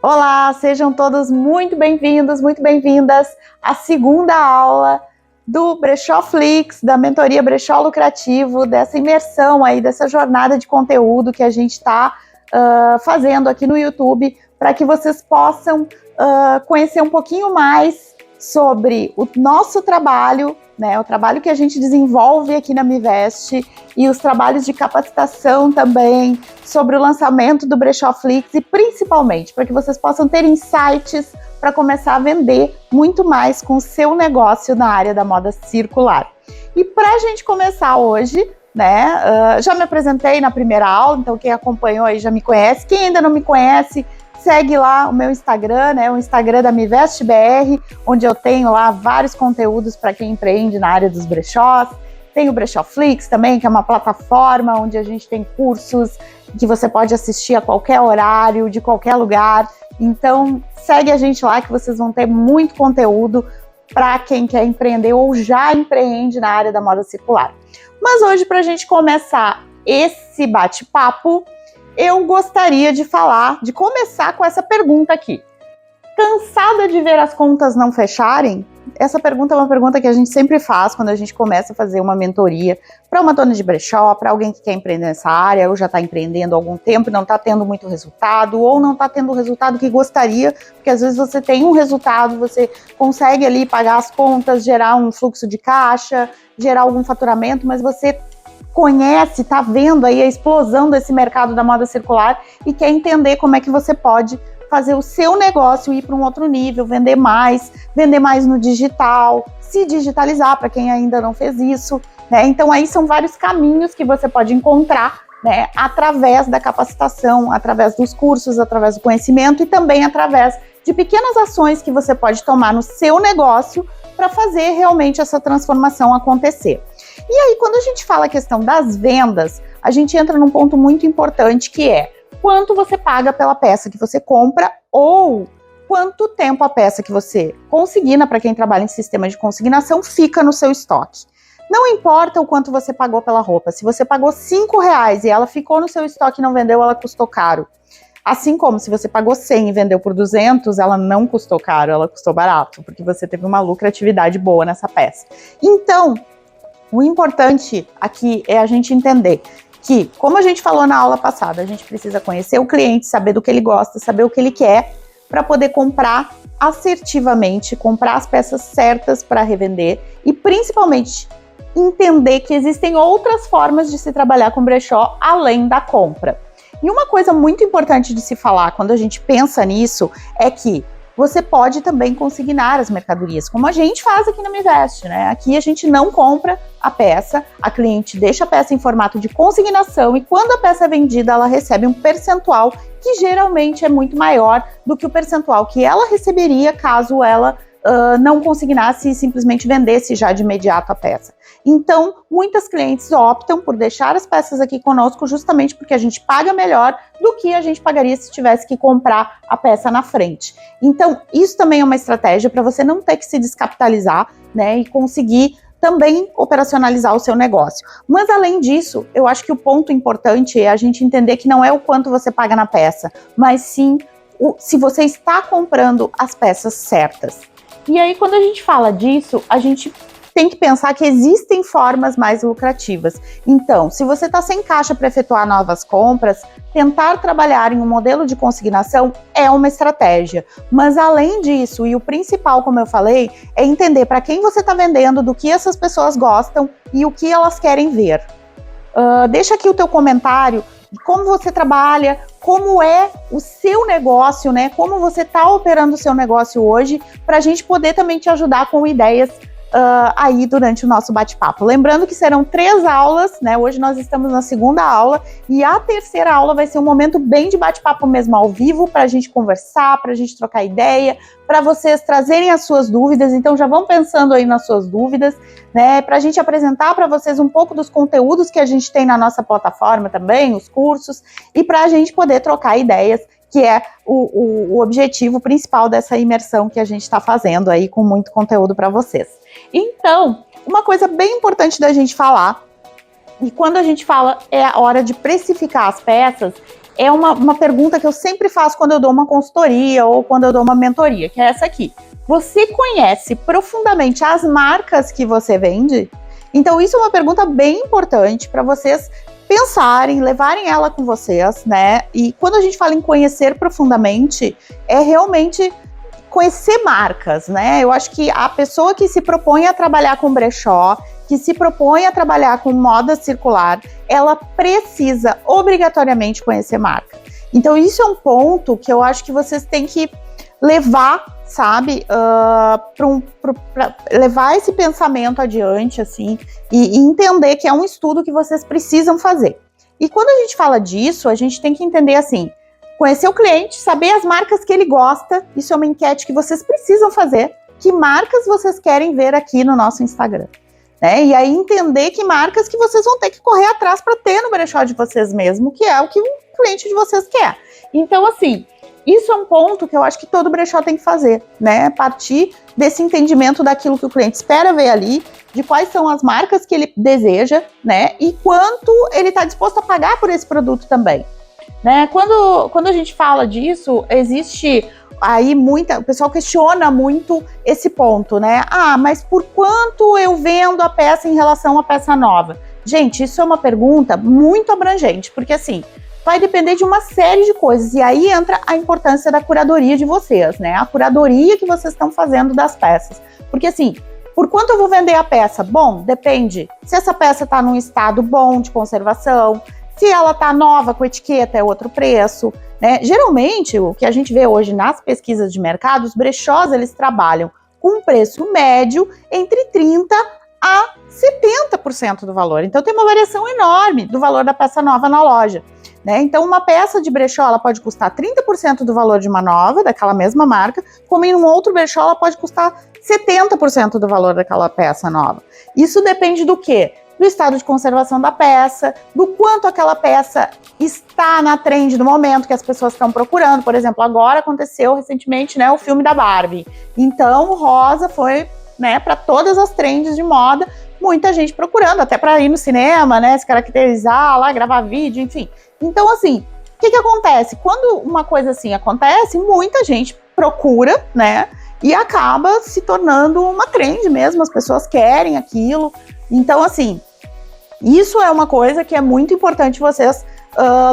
Olá, sejam todos muito bem-vindos, muito bem-vindas à segunda aula do Brechó Flix, da mentoria Brechó Lucrativo, dessa imersão aí, dessa jornada de conteúdo que a gente está fazendo aqui no YouTube, para que vocês possam conhecer um pouquinho mais sobre o nosso trabalho, né, o trabalho que a gente desenvolve aqui na Mivest e os trabalhos de capacitação também, sobre o lançamento do Brechó Flix e principalmente para que vocês possam ter insights para começar a vender muito mais com o seu negócio na área da moda circular. E para a gente começar hoje, né, já me apresentei na primeira aula, então quem acompanhou aí já me conhece. Quem ainda não me conhece, segue lá o meu Instagram, né, o Instagram da Mivest BR, onde eu tenho lá vários conteúdos para quem empreende na área dos brechós. Tem o Brechó Flix também, que é uma plataforma onde a gente tem cursos que você pode assistir a qualquer horário, de qualquer lugar. Então, segue a gente lá que vocês vão ter muito conteúdo para quem quer empreender ou já empreende na área da moda circular. Mas hoje, para a gente começar esse bate-papo, eu gostaria de começar com essa pergunta aqui. Cansada de ver as contas não fecharem? Essa pergunta é uma pergunta que a gente sempre faz quando a gente começa a fazer uma mentoria para uma dona de brechó, para alguém que quer empreender nessa área, ou já está empreendendo há algum tempo e não está tendo muito resultado, ou não está tendo o resultado que gostaria, porque às vezes você tem um resultado, você consegue ali pagar as contas, gerar um fluxo de caixa, gerar algum faturamento, mas você conhece, está vendo aí a explosão desse mercado da moda circular e quer entender como é que você pode fazer o seu negócio ir para um outro nível, vender mais no digital, se digitalizar para quem ainda não fez isso, né? Então aí são vários caminhos que você pode encontrar, né, através da capacitação, através dos cursos, através do conhecimento e também através de pequenas ações que você pode tomar no seu negócio para fazer realmente essa transformação acontecer. E aí, quando a gente fala a questão das vendas, a gente entra num ponto muito importante que é quanto você paga pela peça que você compra ou quanto tempo a peça que você consigna, para quem trabalha em sistema de consignação, fica no seu estoque. Não importa o quanto você pagou pela roupa, se você pagou R$5 e ela ficou no seu estoque e não vendeu, ela custou caro. Assim como se você pagou 100 e vendeu por 200, ela não custou caro, ela custou barato, porque você teve uma lucratividade boa nessa peça. Então, o importante aqui é a gente entender que, como a gente falou na aula passada, a gente precisa conhecer o cliente, saber do que ele gosta, saber o que ele quer, para poder comprar assertivamente, comprar as peças certas para revender e, principalmente, entender que existem outras formas de se trabalhar com brechó além da compra. E uma coisa muito importante de se falar quando a gente pensa nisso é que você pode também consignar as mercadorias, como a gente faz aqui na Mivest, né? Aqui a gente não compra a peça, a cliente deixa a peça em formato de consignação e quando a peça é vendida, ela recebe um percentual que geralmente é muito maior do que o percentual que ela receberia caso ela não consignasse e simplesmente vendesse já de imediato a peça. Então, muitas clientes optam por deixar as peças aqui conosco justamente porque a gente paga melhor do que a gente pagaria se tivesse que comprar a peça na frente. Então, isso também é uma estratégia para você não ter que se descapitalizar, né, e conseguir também operacionalizar o seu negócio. Mas, além disso, eu acho que o ponto importante é a gente entender que não é o quanto você paga na peça, mas sim se você está comprando as peças certas. E aí, quando a gente fala disso, a gente tem que pensar que existem formas mais lucrativas. Então, se você está sem caixa para efetuar novas compras, tentar trabalhar em um modelo de consignação é uma estratégia. Mas, além disso, e o principal, como eu falei, é entender para quem você está vendendo, do que essas pessoas gostam e o que elas querem ver. Deixa aqui o teu comentário de como você trabalha, como é o seu negócio, né? Como você está operando o seu negócio hoje, para a gente poder também te ajudar com ideias aí durante o nosso bate-papo. Lembrando que serão 3 aulas, né? Hoje nós estamos na segunda aula e a terceira aula vai ser um momento bem de bate-papo mesmo ao vivo, para a gente conversar, para a gente trocar ideia, para vocês trazerem as suas dúvidas. Então já vão pensando aí nas suas dúvidas, né? Para a gente apresentar para vocês um pouco dos conteúdos que a gente tem na nossa plataforma também, os cursos, e para a gente poder trocar ideias, que é o objetivo principal dessa imersão que a gente está fazendo aí com muito conteúdo para vocês. Então, uma coisa bem importante da gente falar, e quando a gente fala é a hora de precificar as peças, é uma pergunta que eu sempre faço quando eu dou uma consultoria ou quando eu dou uma mentoria, que é essa aqui. Você conhece profundamente as marcas que você vende? Então, isso é uma pergunta bem importante para vocês pensarem, levarem ela com vocês, né? E quando a gente fala em conhecer profundamente, é realmente conhecer marcas, né? Eu acho que a pessoa que se propõe a trabalhar com brechó, que se propõe a trabalhar com moda circular, ela precisa obrigatoriamente conhecer marca. Então, isso é um ponto que eu acho que vocês têm que levar, sabe, pra levar esse pensamento adiante, assim, e entender que é um estudo que vocês precisam fazer. E quando a gente fala disso, a gente tem que entender, assim, conhecer o cliente, saber as marcas que ele gosta, isso é uma enquete que vocês precisam fazer, que marcas vocês querem ver aqui no nosso Instagram, né? E aí entender que marcas que vocês vão ter que correr atrás para ter no brechó de vocês mesmo, que é o que o cliente de vocês quer. Então, assim, isso é um ponto que eu acho que todo brechó tem que fazer, né? Partir desse entendimento daquilo que o cliente espera ver ali, de quais são as marcas que ele deseja, né? E quanto ele está disposto a pagar por esse produto também, né? Quando a gente fala disso, existe aí o pessoal questiona muito esse ponto, né? Ah, mas por quanto eu vendo a peça em relação à peça nova? Gente, isso é uma pergunta muito abrangente, porque assim, vai depender de uma série de coisas, e aí entra a importância da curadoria de vocês, né? A curadoria que vocês estão fazendo das peças. Porque assim, por quanto eu vou vender a peça? Bom, depende. Se essa peça está num estado bom de conservação, se ela está nova com etiqueta é outro preço, né? Geralmente, o que a gente vê hoje nas pesquisas de mercado, os brechós, eles trabalham com um preço médio entre 30% a 70% do valor. Então, tem uma variação enorme do valor da peça nova na loja, né? Então, uma peça de brechó, ela pode custar 30% do valor de uma nova, daquela mesma marca, como em um outro brechó, ela pode custar 70% do valor daquela peça nova. Isso depende do quê? Do estado de conservação da peça, do quanto aquela peça está na trend do momento que as pessoas estão procurando. Por exemplo, agora aconteceu recentemente, né, o filme da Barbie. Então, o rosa foi, né, para todas as trends de moda, muita gente procurando, até para ir no cinema, né, se caracterizar lá, gravar vídeo, enfim. Então, assim, o que acontece? Quando uma coisa assim acontece, muita gente procura, né, e acaba se tornando uma trend mesmo, as pessoas querem aquilo. Então, assim, isso é uma coisa que é muito importante vocês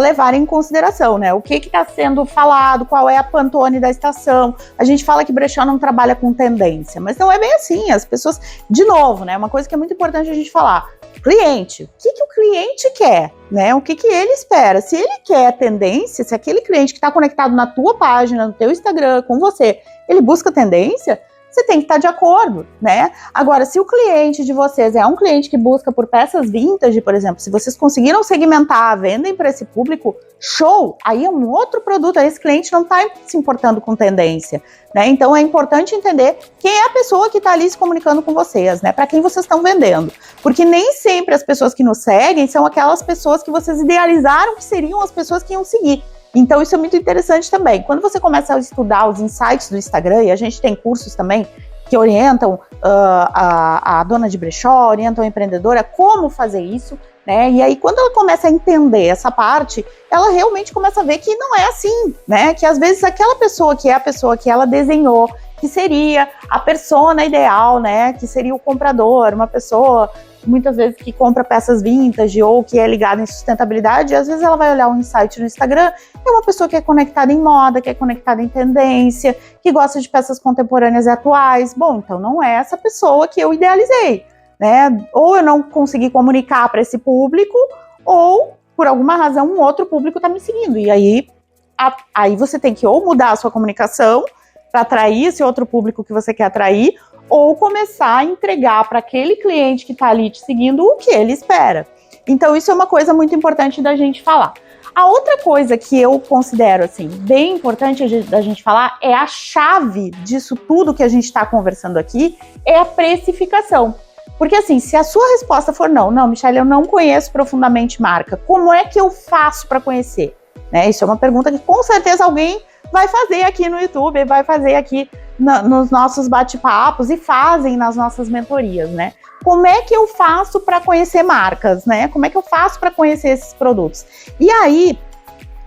levarem em consideração, né? O que está sendo falado, qual é a Pantone da estação. A gente fala que brechó não trabalha com tendência, mas não é bem assim. As pessoas, de novo, né? Uma coisa que é muito importante a gente falar. Cliente, o que o cliente quer, né? O que ele espera? Se ele quer tendência, se aquele cliente que está conectado na tua página, no teu Instagram, com você, ele busca tendência, você tem que estar de acordo, né? Agora, se o cliente de vocês é um cliente que busca por peças vintage, por exemplo, se vocês conseguiram segmentar, vendem para esse público, show! Aí é um outro produto, aí esse cliente não está se importando com tendência, né? Então é importante entender quem é a pessoa que está ali se comunicando com vocês, né? Para quem vocês estão vendendo. Porque nem sempre as pessoas que nos seguem são aquelas pessoas que vocês idealizaram que seriam as pessoas que iam seguir. Então, isso é muito interessante também. Quando você começa a estudar os insights do Instagram, e a gente tem cursos também que orientam a dona de brechó, orientam a empreendedora como fazer isso, né? E aí, quando ela começa a entender essa parte, ela realmente começa a ver que não é assim, né? Que às vezes aquela pessoa que é a pessoa que ela desenhou, que seria a persona ideal, né? Que seria o comprador, uma pessoa muitas vezes que compra peças vintage ou que é ligada em sustentabilidade, às vezes ela vai olhar um insight no Instagram, é uma pessoa que é conectada em moda, que é conectada em tendência, que gosta de peças contemporâneas e atuais. Bom, então não é essa pessoa que eu idealizei, né? Ou eu não consegui comunicar para esse público, ou por alguma razão um outro público está me seguindo. E aí você tem que ou mudar a sua comunicação para atrair esse outro público que você quer atrair, ou começar a entregar para aquele cliente que está ali te seguindo o que ele espera. Então, isso é uma coisa muito importante da gente falar. A outra coisa que eu considero, assim, bem importante da gente falar é a chave disso tudo que a gente está conversando aqui, é a precificação. Porque, assim, se a sua resposta for não, Michelle, eu não conheço profundamente marca, como é que eu faço para conhecer? Né? Isso é uma pergunta que com certeza alguém vai fazer aqui no YouTube, vai fazer aqui nos nossos bate-papos e fazem nas nossas mentorias, né? Como é que eu faço para conhecer marcas, né? Como é que eu faço para conhecer esses produtos? E aí,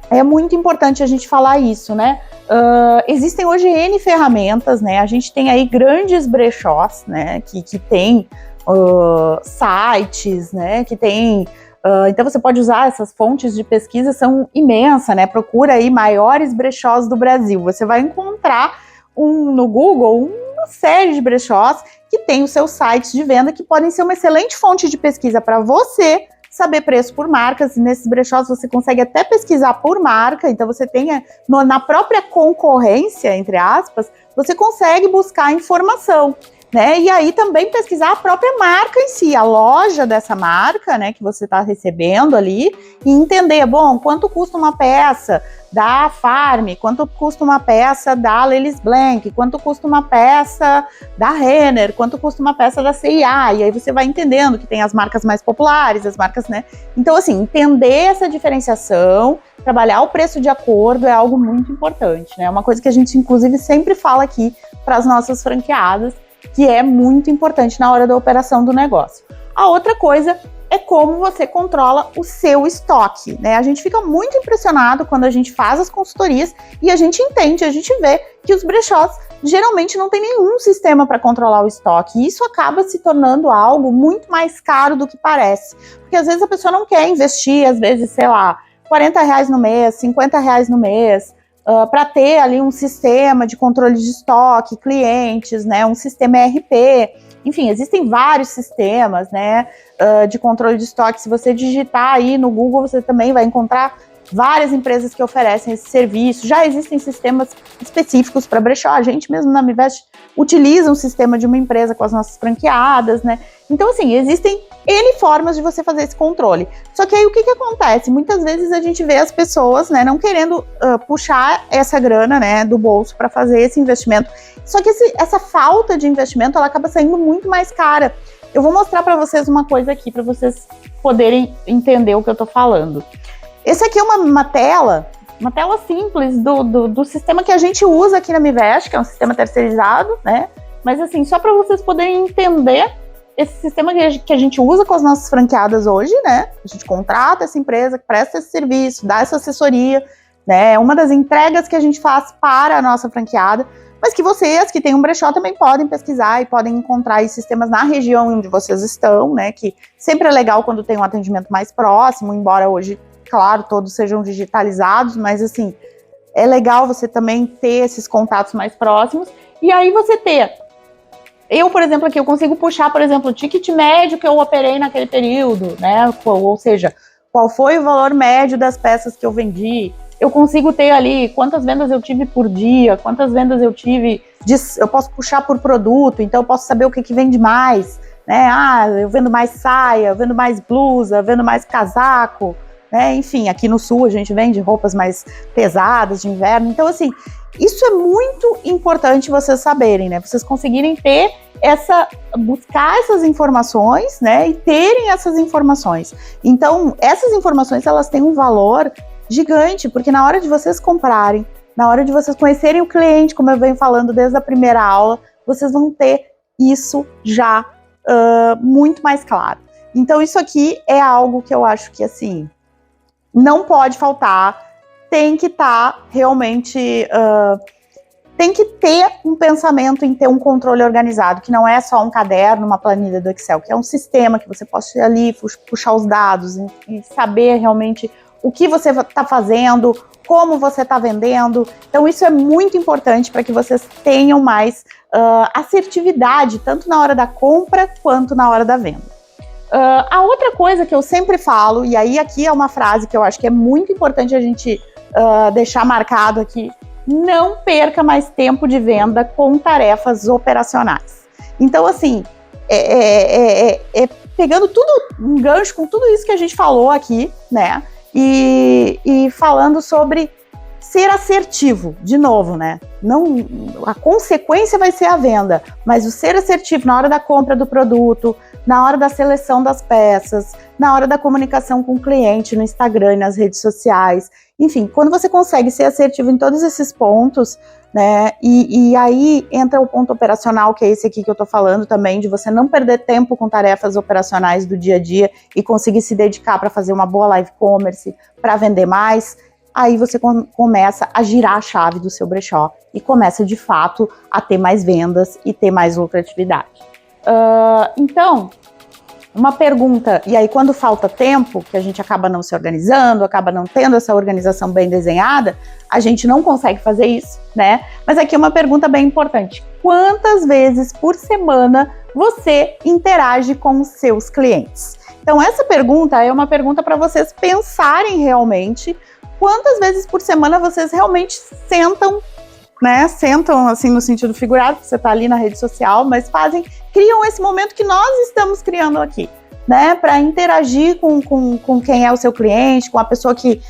é muito importante a gente falar isso, né? Existem hoje N ferramentas, né? A gente tem aí grandes brechós, né? Que tem sites, né? Que tem... então você pode usar essas fontes de pesquisa, são imensas, né? Procura aí maiores brechós do Brasil. Você vai encontrar no Google uma série de brechós que tem os seus sites de venda que podem ser uma excelente fonte de pesquisa para você saber preço por marcas. E nesses brechós você consegue até pesquisar por marca, então você tem na própria concorrência, entre aspas, você consegue buscar informação, né? E aí também pesquisar a própria marca em si, a loja dessa marca, né, que você está recebendo ali, e entender, bom, quanto custa uma peça da Farm, quanto custa uma peça da Lelis Blanc, quanto custa uma peça da Renner, quanto custa uma peça da C&A, e aí você vai entendendo que tem as marcas mais populares, as marcas, né? Então, assim, entender essa diferenciação, trabalhar o preço de acordo é algo muito importante, né? É uma coisa que a gente, inclusive, sempre fala aqui para as nossas franqueadas, que é muito importante na hora da operação do negócio. A outra coisa é como você controla o seu estoque, né? A gente fica muito impressionado quando a gente faz as consultorias e a gente entende, a gente vê que os brechós geralmente não tem nenhum sistema para controlar o estoque, e isso acaba se tornando algo muito mais caro do que parece, porque às vezes a pessoa não quer investir, às vezes, sei lá, R$40 no mês, R$50 no mês, para ter ali um sistema de controle de estoque, clientes, né, um sistema ERP, enfim, existem vários sistemas, né, de controle de estoque. Se você digitar aí no Google, você também vai encontrar várias empresas que oferecem esse serviço. Já existem sistemas específicos para brechó. A gente mesmo na Mivest utiliza um sistema de uma empresa com as nossas franqueadas, né? Então, assim, existem N formas de você fazer esse controle. Só que aí o que acontece? Muitas vezes a gente vê as pessoas, né, não querendo puxar essa grana, né, do bolso para fazer esse investimento. Só que essa falta de investimento, ela acaba saindo muito mais cara. Eu vou mostrar para vocês uma coisa aqui, para vocês poderem entender o que eu tô falando. Esse aqui é uma tela simples do sistema que a gente usa aqui na Mivest, que é um sistema terceirizado, né? Mas assim, só para vocês poderem entender esse sistema que a gente usa com as nossas franqueadas hoje, né? A gente contrata essa empresa, presta esse serviço, dá essa assessoria, né? É uma das entregas que a gente faz para a nossa franqueada, mas que vocês que têm um brechó também podem pesquisar e podem encontrar aí sistemas na região onde vocês estão, né? Que sempre é legal quando tem um atendimento mais próximo, embora hoje, claro, todos sejam digitalizados, mas assim, é legal você também ter esses contatos mais próximos. E aí você ter... Eu, por exemplo, aqui, eu consigo puxar, por exemplo, o ticket médio que eu operei naquele período, né? Ou seja, qual foi o valor médio das peças que eu vendi. Eu consigo ter ali quantas vendas eu tive por dia, quantas vendas eu tive, eu posso puxar por produto, então eu posso saber o que vende mais, né? Eu vendo mais saia, eu vendo mais blusa, eu vendo mais casaco, né? Enfim, aqui no sul a gente vende roupas mais pesadas de inverno. Então, assim, isso é muito importante vocês saberem, né? Vocês conseguirem ter buscar essas informações, né? E terem essas informações. Então, essas informações, elas têm um valor gigante, porque na hora de vocês comprarem, na hora de vocês conhecerem o cliente, como eu venho falando desde a primeira aula, vocês vão ter isso já muito mais claro. Então, isso aqui é algo que eu acho que, assim, não pode faltar, tem que estar realmente... tem que ter um pensamento em ter um controle organizado, que não é só um caderno, uma planilha do Excel, que é um sistema que você possa ir ali, puxar os dados e saber realmente o que você está fazendo, como você está vendendo. Então isso é muito importante para que vocês tenham mais assertividade, tanto na hora da compra quanto na hora da venda. A outra coisa que eu sempre falo, e aí aqui é uma frase que eu acho que é muito importante a gente deixar marcado aqui: não perca mais tempo de venda com tarefas operacionais. Então, assim, pegando um gancho com tudo isso que a gente falou aqui, né? E falando sobre ser assertivo, de novo, né? Não, a consequência vai ser a venda, mas o ser assertivo na hora da compra do produto, na hora da seleção das peças, na hora da comunicação com o cliente no Instagram e nas redes sociais. Enfim, quando você consegue ser assertivo em todos esses pontos, né, e aí entra o ponto operacional, que é esse aqui que eu tô falando também, de você não perder tempo com tarefas operacionais do dia a dia e conseguir se dedicar para fazer uma boa live commerce, para vender mais. aí você começa a girar a chave do seu brechó e começa, de fato, a ter mais vendas e ter mais lucratividade. Então, uma pergunta, e aí quando falta tempo, que a gente acaba não se organizando, acaba não tendo essa organização bem desenhada, a gente não consegue fazer isso, né? Mas aqui uma pergunta bem importante. Quantas vezes por semana você interage com os seus clientes? Então, essa pergunta é uma pergunta para vocês pensarem realmente quantas vezes por semana vocês realmente sentam, né? Sentam, assim, no sentido figurado, você está ali na rede social, mas criam esse momento que nós estamos criando aqui, né? Para interagir com quem é o seu cliente, com a pessoa que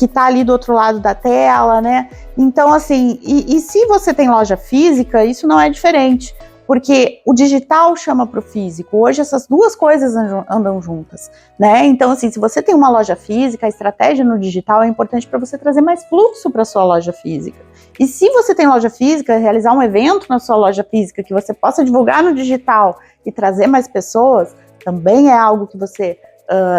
está ali do outro lado da tela, né? Então, assim, e se você tem loja física, isso não é diferente. Porque o digital chama para o físico. Hoje essas duas coisas andam juntas, né? Então, assim, se você tem uma loja física, a estratégia no digital é importante para você trazer mais fluxo para sua loja física. E se você tem loja física, realizar um evento na sua loja física que você possa divulgar no digital e trazer mais pessoas, também é algo que você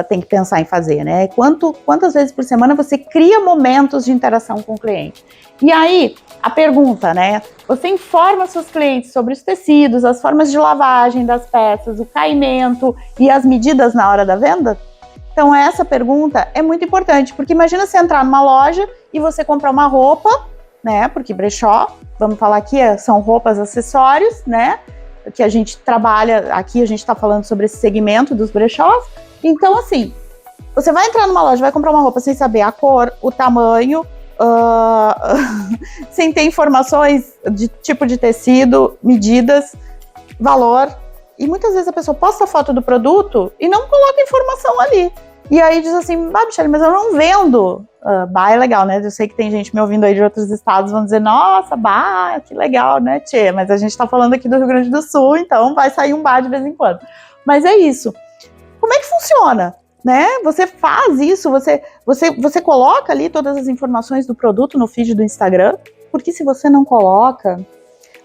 tem que pensar em fazer, né? Quantas vezes por semana você cria momentos de interação com o cliente? E aí, a pergunta, né? Você informa seus clientes sobre os tecidos, as formas de lavagem das peças, o caimento e as medidas na hora da venda? Então, essa pergunta é muito importante, porque imagina você entrar numa loja e você comprar uma roupa, né? Porque brechó, vamos falar aqui, são roupas, acessórios, né? Que a gente trabalha, aqui a gente está falando sobre esse segmento dos brechós. Então, assim, você vai entrar numa loja, vai comprar uma roupa sem saber a cor, o tamanho, sem ter informações de tipo de tecido, medidas, valor. E muitas vezes a pessoa posta a foto do produto e não coloca informação ali. E aí diz assim, Michele, mas eu não vendo. É legal, né? Eu sei que tem gente me ouvindo aí de outros estados, vão dizer, nossa, que legal, né, tchê? Mas a gente tá falando aqui do Rio Grande do Sul, então vai sair um de vez em quando. Mas é isso. Como é que funciona? Né? Você faz isso, você coloca ali todas as informações do produto no feed do Instagram, porque se você não coloca,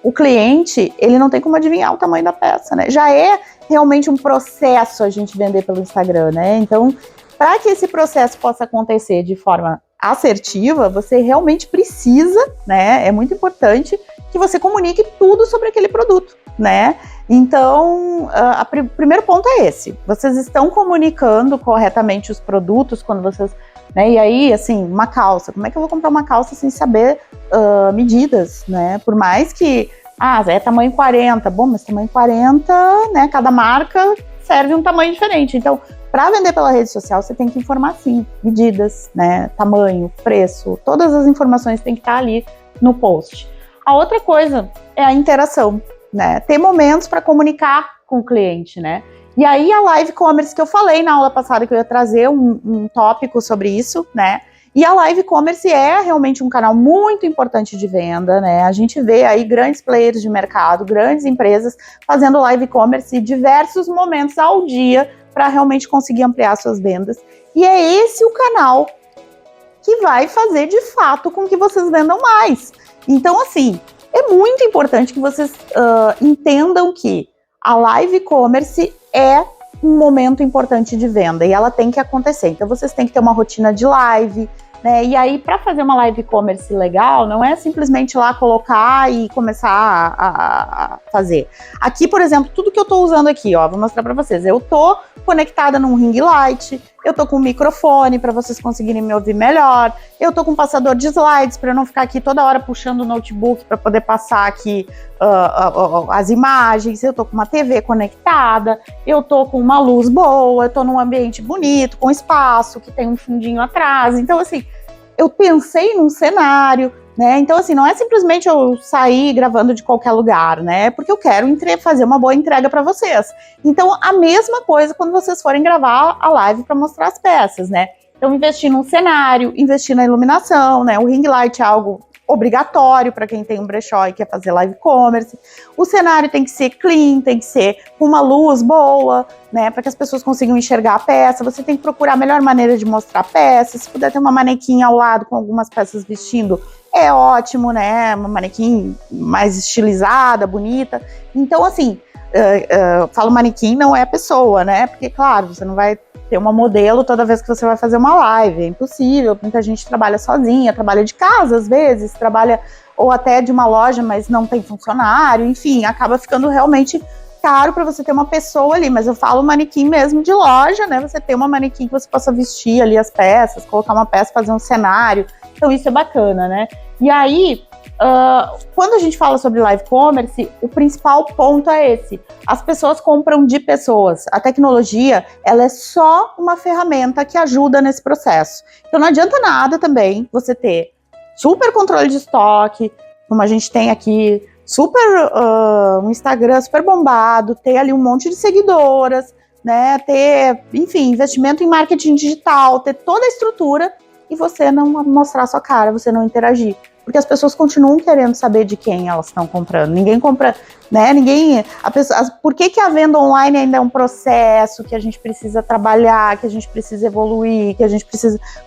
o cliente, ele não tem como adivinhar o tamanho da peça, né? Já é realmente um processo a gente vender pelo Instagram, né? Então, para que esse processo possa acontecer de forma assertiva, você realmente precisa, né? É muito importante que você comunique tudo sobre aquele produto, né? Então, o primeiro ponto é esse. Vocês estão comunicando corretamente os produtos quando vocês... Né? E aí, assim, uma calça. Como é que eu vou comprar uma calça sem saber medidas, né? Por mais que... é tamanho 40. Bom, mas tamanho 40, né? Cada marca serve um tamanho diferente. Então, para vender pela rede social, você tem que informar, sim, medidas, né? Tamanho, preço. Todas as informações têm que estar ali no post. A outra coisa é a interação. Né, ter momentos para comunicar com o cliente, né? E aí a live commerce que eu falei na aula passada que eu ia trazer um tópico sobre isso, né? E a live commerce é realmente um canal muito importante de venda, né? A gente vê aí grandes players de mercado, grandes empresas fazendo live commerce em diversos momentos ao dia para realmente conseguir ampliar suas vendas. E é esse o canal que vai fazer de fato com que vocês vendam mais. Então, assim, é muito importante que vocês entendam que a live commerce é um momento importante de venda e ela tem que acontecer. Então, vocês têm que ter uma rotina de live, né? E aí, para fazer uma live commerce legal, não é simplesmente lá colocar e começar a fazer. Aqui, por exemplo, tudo que eu tô usando aqui, ó, vou mostrar para vocês. Eu tô conectada num ring light, eu tô com um microfone para vocês conseguirem me ouvir melhor, eu tô com um passador de slides para eu não ficar aqui toda hora puxando o notebook para poder passar aqui as imagens, eu tô com uma TV conectada, eu tô com uma luz boa, eu tô num ambiente bonito, com espaço, que tem um fundinho atrás. Então, assim, eu pensei num cenário, né? Então, assim, não é simplesmente eu sair gravando de qualquer lugar, né? É porque eu quero fazer uma boa entrega para vocês. Então, a mesma coisa quando vocês forem gravar a live para mostrar as peças, né? Então, investir num cenário, investir na iluminação, né? O ring light é algo obrigatório para quem tem um brechó e quer fazer live commerce. O cenário tem que ser clean, tem que ser com uma luz boa, né, para que as pessoas consigam enxergar a peça. Você tem que procurar a melhor maneira de mostrar a peça. Se puder ter uma manequim ao lado com algumas peças vestindo, é ótimo, né? Uma manequim mais estilizada, bonita. Então, assim, falo manequim, não é a pessoa, né? Porque, claro, você não vai ter uma modelo toda vez que você vai fazer uma live, é impossível, muita gente trabalha sozinha, trabalha de casa às vezes, trabalha ou até de uma loja, mas não tem funcionário, enfim, acaba ficando realmente caro para você ter uma pessoa ali, mas eu falo manequim mesmo de loja, né, você ter uma manequim que você possa vestir ali as peças, colocar uma peça, fazer um cenário, então isso é bacana, né, e aí, quando a gente fala sobre live commerce, o principal ponto é esse, as pessoas compram de pessoas, a tecnologia, ela é só uma ferramenta que ajuda nesse processo, então não adianta nada também você ter super controle de estoque, como a gente tem aqui, super um Instagram super bombado, ter ali um monte de seguidoras, né, ter, enfim, investimento em marketing digital, ter toda a estrutura e você não mostrar sua cara, você não interagir. Porque as pessoas continuam querendo saber de quem elas estão comprando. Ninguém compra, né? Por que a venda online ainda é um processo que a gente precisa trabalhar, que a gente precisa evoluir,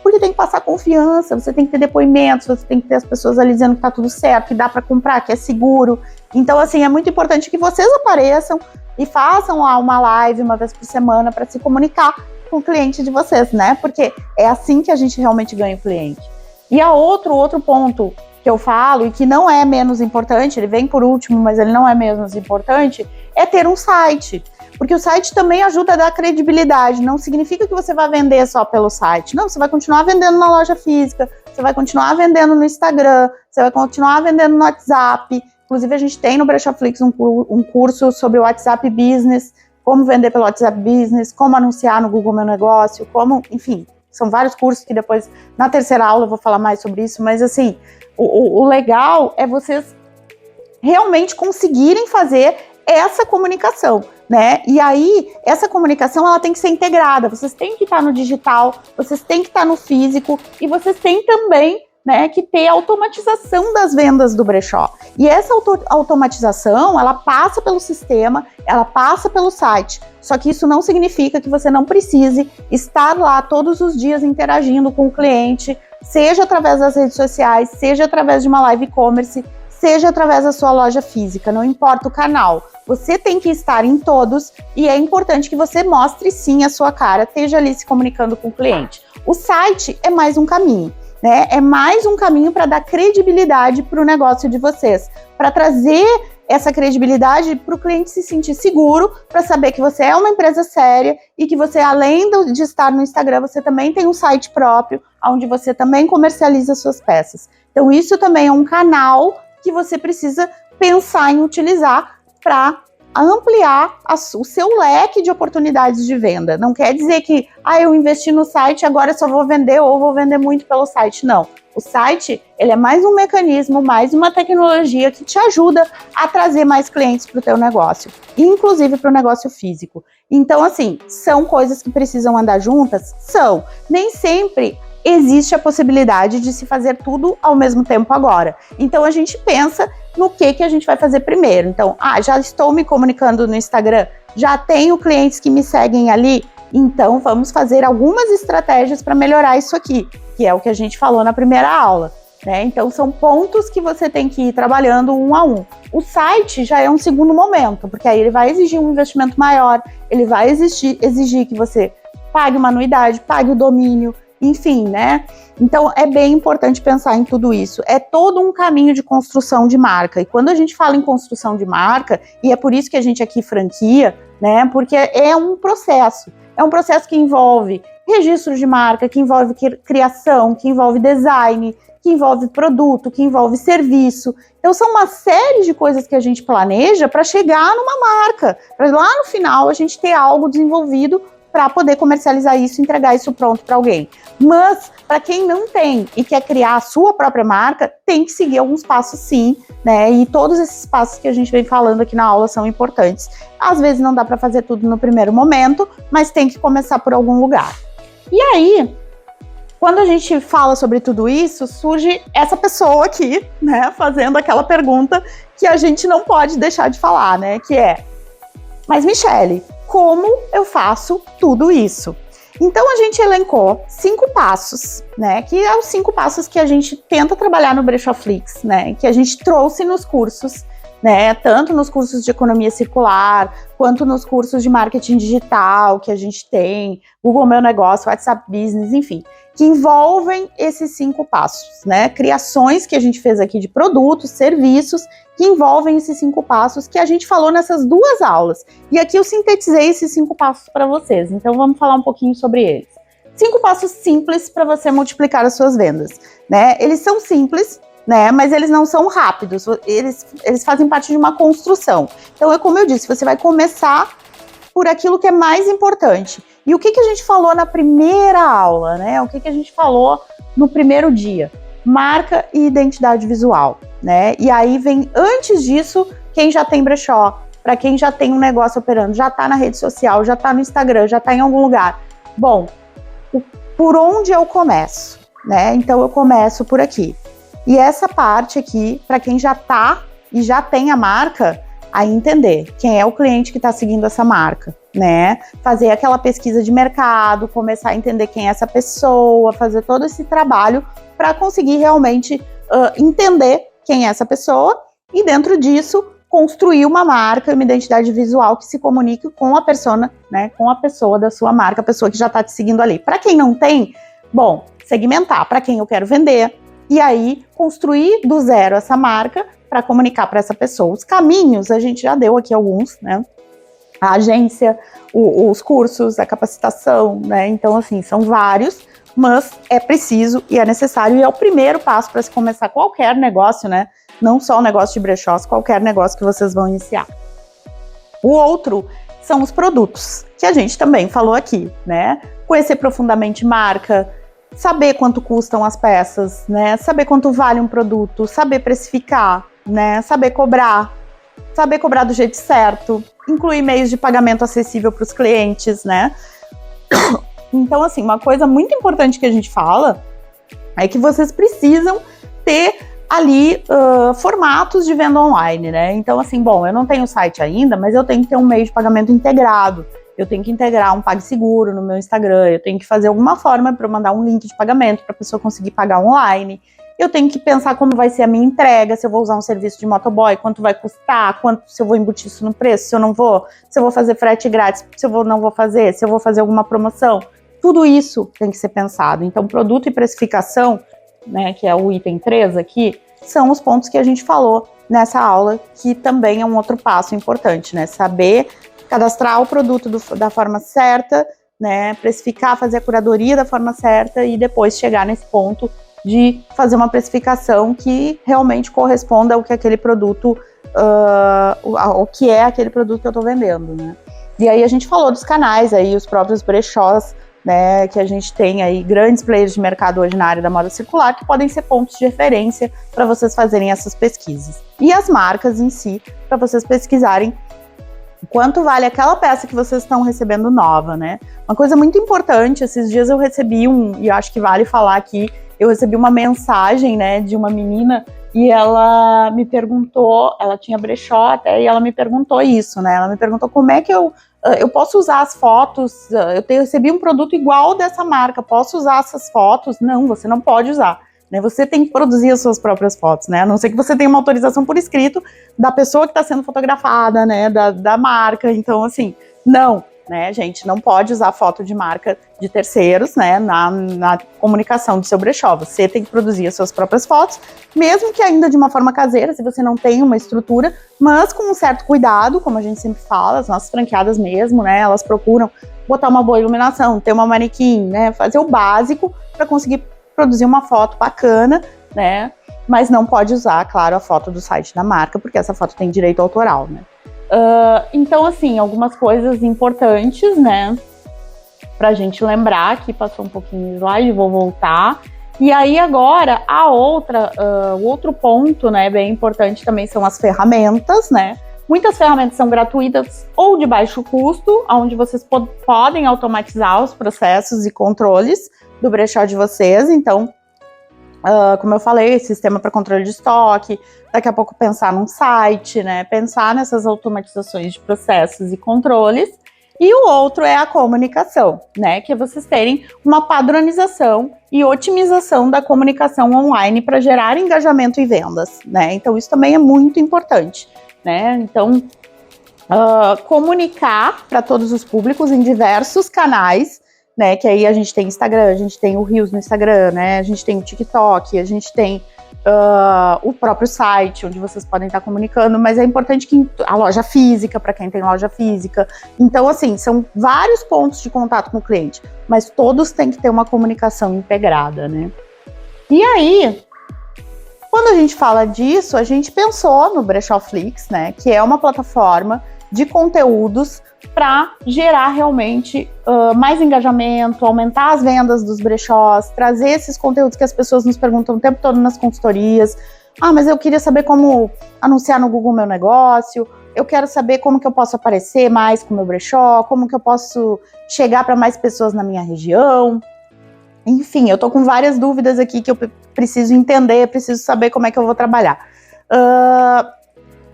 porque tem que passar confiança, você tem que ter depoimentos, você tem que ter as pessoas ali dizendo que tá tudo certo, que dá para comprar, que é seguro. Então, assim, é muito importante que vocês apareçam e façam lá uma live uma vez por semana para se comunicar com o cliente de vocês, né? Porque é assim que a gente realmente ganha o cliente. E outro ponto que eu falo, e que não é menos importante, ele vem por último, mas ele não é menos importante, é ter um site. Porque o site também ajuda a dar credibilidade, não significa que você vai vender só pelo site. Não, você vai continuar vendendo na loja física, você vai continuar vendendo no Instagram, você vai continuar vendendo no WhatsApp. Inclusive, a gente tem no Brechoflix um curso sobre o WhatsApp Business, como vender pelo WhatsApp Business, como anunciar no Google Meu Negócio, enfim, são vários cursos que depois, na terceira aula, eu vou falar mais sobre isso, mas assim, o legal é vocês realmente conseguirem fazer essa comunicação, né? E aí, essa comunicação, ela tem que ser integrada, vocês têm que estar no digital, vocês têm que estar no físico, e vocês têm também, né, que ter automatização das vendas do brechó. E essa automatização, ela passa pelo sistema, ela passa pelo site. Só que isso não significa que você não precise estar lá todos os dias interagindo com o cliente, seja através das redes sociais, seja através de uma live e-commerce, seja através da sua loja física, não importa o canal. Você tem que estar em todos e é importante que você mostre sim a sua cara, esteja ali se comunicando com o cliente. O site é mais um caminho. Né? É mais um caminho para dar credibilidade para o negócio de vocês, para trazer essa credibilidade para o cliente se sentir seguro, para saber que você é uma empresa séria e que você, além de estar no Instagram, você também tem um site próprio, onde você também comercializa suas peças. Então, isso também é um canal que você precisa pensar em utilizar para ampliar o seu leque de oportunidades de venda. Não quer dizer que, eu investi no site, agora eu só vou vender ou vou vender muito pelo site. Não. O site, ele é mais um mecanismo, mais uma tecnologia que te ajuda a trazer mais clientes para o teu negócio, inclusive para o negócio físico. Então, assim, são coisas que precisam andar juntas? São. Nem sempre existe a possibilidade de se fazer tudo ao mesmo tempo agora. Então, a gente pensa no que a gente vai fazer primeiro. Então, já estou me comunicando no Instagram, já tenho clientes que me seguem ali, então vamos fazer algumas estratégias para melhorar isso aqui, que é o que a gente falou na primeira aula, né? Então, são pontos que você tem que ir trabalhando um a um. O site já é um segundo momento, porque aí ele vai exigir um investimento maior, ele vai exigir que você pague uma anuidade, pague o domínio, enfim, né? Então, é bem importante pensar em tudo isso. É todo um caminho de construção de marca. E quando a gente fala em construção de marca, e é por isso que a gente aqui franquia, né? Porque é um processo. É um processo que envolve registro de marca, que envolve criação, que envolve design, que envolve produto, que envolve serviço. Então, são uma série de coisas que a gente planeja para chegar numa marca. Para lá no final a gente ter algo desenvolvido para poder comercializar isso e entregar isso pronto para alguém. Mas, para quem não tem e quer criar a sua própria marca, tem que seguir alguns passos sim, né? E todos esses passos que a gente vem falando aqui na aula são importantes. Às vezes não dá para fazer tudo no primeiro momento, mas tem que começar por algum lugar. E aí, quando a gente fala sobre tudo isso, surge essa pessoa aqui, né? Fazendo aquela pergunta que a gente não pode deixar de falar, né? Que é, mas Michele, como eu faço tudo isso? Então, a gente elencou 5 passos, né? Que é os 5 passos que a gente tenta trabalhar no Brechoflix, né? Que a gente trouxe nos cursos né? Tanto nos cursos de economia circular, quanto nos cursos de marketing digital que a gente tem, Google Meu Negócio, WhatsApp Business, enfim, que envolvem esses 5 passos, né? Criações que a gente fez aqui de produtos, serviços, que envolvem esses 5 passos que a gente falou nessas 2 aulas. E aqui eu sintetizei esses 5 passos para vocês, então vamos falar um pouquinho sobre eles. 5 passos simples para você multiplicar as suas vendas, né? Eles são simples, né? Mas eles não são rápidos, eles fazem parte de uma construção. Então, é como eu disse, você vai começar por aquilo que é mais importante. E o que a gente falou na primeira aula, né? O que a gente falou no primeiro dia? Marca e identidade visual, né? E aí vem, antes disso, quem já tem brechó, para quem já tem um negócio operando, já está na rede social, já está no Instagram, já está em algum lugar. Bom, por onde eu começo, né? Então eu começo por aqui. E essa parte aqui, para quem já tá e já tem a marca, aí entender quem é o cliente que está seguindo essa marca, né? Fazer aquela pesquisa de mercado, começar a entender quem é essa pessoa, fazer todo esse trabalho para conseguir realmente entender quem é essa pessoa e dentro disso construir uma marca, uma identidade visual que se comunique com a persona, né, com a pessoa da sua marca, a pessoa que já está te seguindo ali. Para quem não tem, bom, segmentar para quem eu quero vender e aí construir do zero essa marca para comunicar para essa pessoa. Os caminhos, a gente já deu aqui alguns, né? A agência, os cursos, a capacitação, né? Então, assim, são vários, mas é preciso e é necessário e é o primeiro passo para se começar qualquer negócio, né? Não só o negócio de brechós, qualquer negócio que vocês vão iniciar. O outro são os produtos, que a gente também falou aqui, né? Conhecer profundamente marca, saber quanto custam as peças, né? Saber quanto vale um produto, saber precificar, né? Saber cobrar do jeito certo, incluir meios de pagamento acessível para os clientes, né? Então, assim, uma coisa muito importante que a gente fala é que vocês precisam ter ali formatos de venda online, né? Então, assim, bom, eu não tenho site ainda, mas eu tenho que ter um meio de pagamento integrado. Eu tenho que integrar um PagSeguro no meu Instagram, eu tenho que fazer alguma forma para mandar um link de pagamento para a pessoa conseguir pagar online. Eu tenho que pensar como vai ser a minha entrega, se eu vou usar um serviço de motoboy, quanto vai custar, se eu vou embutir isso no preço, se eu não vou, se eu vou fazer frete grátis, se eu não vou fazer, se eu vou fazer alguma promoção. Tudo isso tem que ser pensado. Então, produto e precificação, né, que é o item 3 aqui, são os pontos que a gente falou nessa aula, que também é um outro passo importante, né? Saber cadastrar o produto da forma certa, né? Precificar, fazer a curadoria da forma certa e depois chegar nesse ponto de fazer uma precificação que realmente corresponda ao que aquele produto, o que é aquele produto que eu estou vendendo, né? E aí a gente falou dos canais aí, os próprios brechós, né, que a gente tem aí grandes players de mercado hoje na área da moda circular que podem ser pontos de referência para vocês fazerem essas pesquisas. E as marcas em si, para vocês pesquisarem quanto vale aquela peça que vocês estão recebendo nova, né? Uma coisa muito importante, esses dias eu recebi e acho que vale falar aqui, eu recebi uma mensagem, né, de uma menina e ela me perguntou, ela tinha brechó até, e ela me perguntou isso, né? Ela me perguntou como é que eu posso usar as fotos, eu recebi um produto igual dessa marca, posso usar essas fotos? Não, você não pode usar, né? Você tem que produzir as suas próprias fotos, né? A não ser que você tenha uma autorização por escrito da pessoa que está sendo fotografada, né? Da marca, então assim, não, né, gente, não pode usar foto de marca de terceiros, né, na comunicação do seu brechó. Você tem que produzir as suas próprias fotos, mesmo que ainda de uma forma caseira, se você não tem uma estrutura, mas com um certo cuidado, como a gente sempre fala, as nossas franqueadas mesmo, né, elas procuram botar uma boa iluminação, ter uma manequim, né, fazer o básico para conseguir produzir uma foto bacana, né, mas não pode usar, claro, a foto do site da marca, porque essa foto tem direito autoral, né. Então, assim, algumas coisas importantes, né, pra gente lembrar, aqui passou um pouquinho de slide, vou voltar. E aí agora, o outro ponto, né, bem importante também são as ferramentas, né. Muitas ferramentas são gratuitas ou de baixo custo, onde vocês podem automatizar os processos e controles do brechó de vocês, então, como eu falei, sistema para controle de estoque, daqui a pouco pensar num site, né? Pensar nessas automatizações de processos e controles. E o outro é a comunicação, né? Que é vocês terem uma padronização e otimização da comunicação online para gerar engajamento e vendas, né? Então isso também é muito importante. né? Então, comunicar para todos os públicos em diversos canais, né? Que aí a gente tem Instagram, a gente tem o Reels no Instagram, né? A gente tem o TikTok, a gente tem o próprio site, onde vocês podem estar comunicando, mas é importante que a loja física, para quem tem loja física. Então, assim, são vários pontos de contato com o cliente, mas todos têm que ter uma comunicação integrada, né? E aí, quando a gente fala disso, a gente pensou no Brechó Flix, né? Que é uma plataforma de conteúdos para gerar realmente mais engajamento, aumentar as vendas dos brechós, trazer esses conteúdos que as pessoas nos perguntam o tempo todo nas consultorias. Ah, mas eu queria saber como anunciar no Google meu negócio, eu quero saber como que eu posso aparecer mais com o meu brechó, como que eu posso chegar para mais pessoas na minha região. Enfim, eu tô com várias dúvidas aqui que eu preciso entender, preciso saber como é que eu vou trabalhar.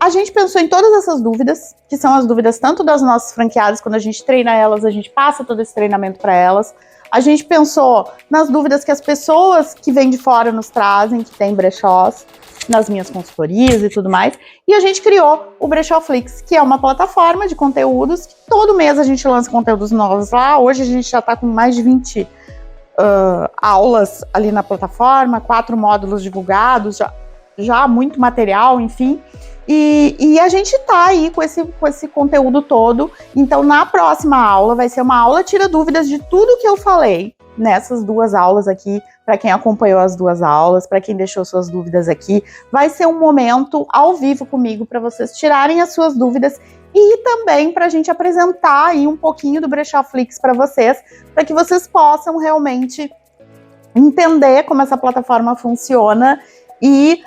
A gente pensou em todas essas dúvidas, que são as dúvidas tanto das nossas franqueadas, quando a gente treina elas, a gente passa todo esse treinamento para elas. A gente pensou nas dúvidas que as pessoas que vêm de fora nos trazem, que tem brechós, nas minhas consultorias e tudo mais. E a gente criou o Brechó Flix, que é uma plataforma de conteúdos, que todo mês a gente lança conteúdos novos lá. Hoje a gente já está com mais de 20 aulas ali na plataforma, 4 módulos divulgados, já muito material, enfim. E a gente tá aí com esse conteúdo todo. Então, na próxima aula, vai ser uma aula tira dúvidas de tudo que eu falei nessas 2 aulas aqui, para quem acompanhou as 2 aulas, para quem deixou suas dúvidas aqui. Vai ser um momento ao vivo comigo para vocês tirarem as suas dúvidas e também para a gente apresentar aí um pouquinho do Brechó Flix para vocês, para que vocês possam realmente entender como essa plataforma funciona e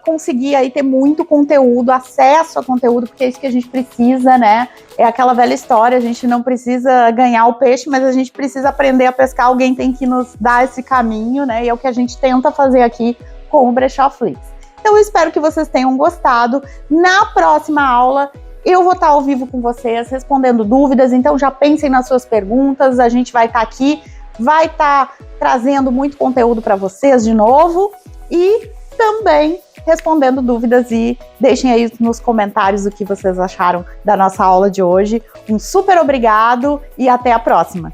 conseguir aí ter muito conteúdo, acesso a conteúdo, porque é isso que a gente precisa, né? É aquela velha história, a gente não precisa ganhar o peixe, mas a gente precisa aprender a pescar, alguém tem que nos dar esse caminho, né? E é o que a gente tenta fazer aqui com o Brechó Flix. Então eu espero que vocês tenham gostado. Na próxima aula eu vou estar ao vivo com vocês, respondendo dúvidas, então já pensem nas suas perguntas, a gente vai estar aqui, vai estar trazendo muito conteúdo para vocês de novo, e também respondendo dúvidas, e deixem aí nos comentários o que vocês acharam da nossa aula de hoje. Um super obrigado e até a próxima!